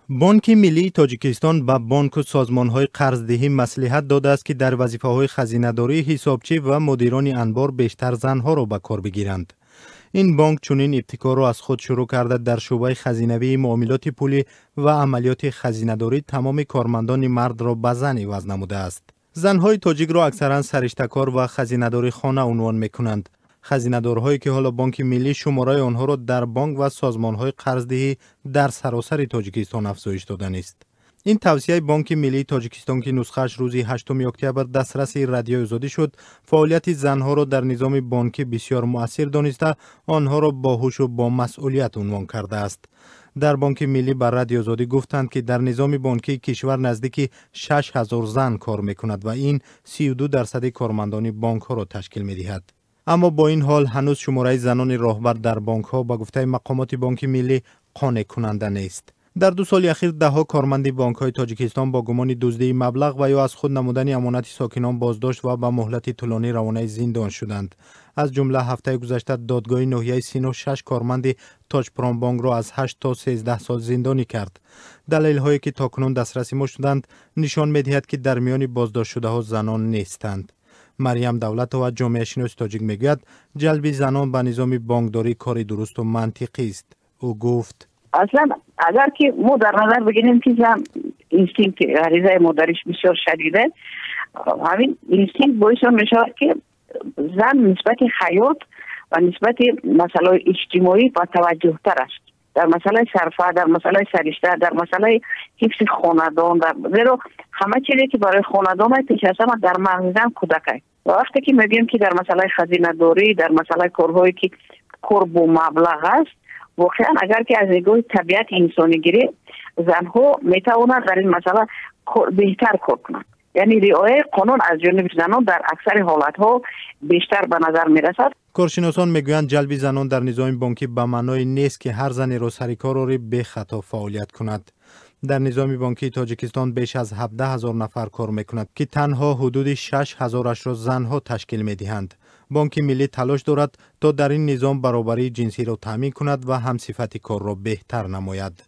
بانک ملی تاجیکستان به بانک و سازمان‌های قرضدهی مصلحت داده است که در وظیفه‌های خزینه‌داری، حسابچی و مدیران انبار بیشتر زنها را به کار بگیرند. این بانک چنین ابتکار را از خود شروع کرده در شعبه خزینوی، معاملات پولی و عملیات خزینه‌داری تمام کارمندان مرد را به زن عوض نموده است. زنهای تاجیک را اکثرا سرشته‌کار و خزینه‌داری خانه عنوان می‌کنند. خزینه‌دارهایی که حالا بانک ملی شماره آنها را در بانک و سازمان‌های قرضدهی در سراسر تاجیکستان افزایش داده است. این توصیه بانک ملی تاجیکستان که نسخه‌اش روز 8 اکتبر دسترس رادیو آزادی شد، فعالیت زنها را در نظام بانکی بسیار مؤثر دانسته آنها را باهوش و با مسئولیت عنوان کرده است. در بانک ملی بر رادیو آزادی گفتند که در نظام بانکی کشور نزدیک 6000 زن کار می‌کند و این 32% کارمندان بانک‌ها را تشکیل می‌دهد. اما با این حال هنوز شماره زنان راهبر در بانک‌ها به گفته مقامات بانک ملی قانع کننده نیست. در 2 سال اخیر دهها کارمند بانک‌های تاجیکستان با گمان دزدی مبلغ و یا از خود نمودن امانت ساکنان بازداشت و به مهلت طولانی روانه زندان شدند. از جمله هفته گذشته دادگاه ناحیه سینا 6 کارمند تاج پرام بانک را از 8 تا 13 سال زندانی کرد. دلایل هایی که تاکنون دسترسی ما شدند نشان می‌دهد که در میان بازداشت شده ها زنان نیستند. مریم دولتova جامعه شناس تاجیک میگوید جلب زنان به نظام بانکداری کار درست و منطقی است. او گفت اصلا اگر که ما در نظر بگیریم که زن اینستینکت غریزه مادریش بسیار شدیده، همین اینستینکت باعث میشه که زن نسبت حیات و نسبت مسائل اجتماعی با توجه تر است. در مسئله صرفه، در مسئله سرشته، در مسئله حفظ خاندان، در زیرا همه چیزی که برای خاندان پیش از همه در مغز زن کودک است. و وقتی که میگیم که در مسئله خزینه داری، در مسئله کارهایی که کار با مبلغ است، واقعا اگر که از نگاه طبیعت انسانی گیریم، زنها میتوانند در این مسئله بهتر کار کنند. یعنی رعایت قانون از جانب زنان در اکثر حالتها بیشتر به نظر میرسد. کارشناسان میگویند جلب زنان در نظام بانکی به معنای نیست که هر زنی را سر کار آوری به خطا فعالیت کند. در نظام بانکی تاجیکستان بیش از 17000 نفر کار میکند که تنها حدود 6000 را زنها تشکیل میدهند. بانک ملی تلاش دارد تا در این نظام برابری جنسی را تامین کند و همصفتی کار را بهتر نماید.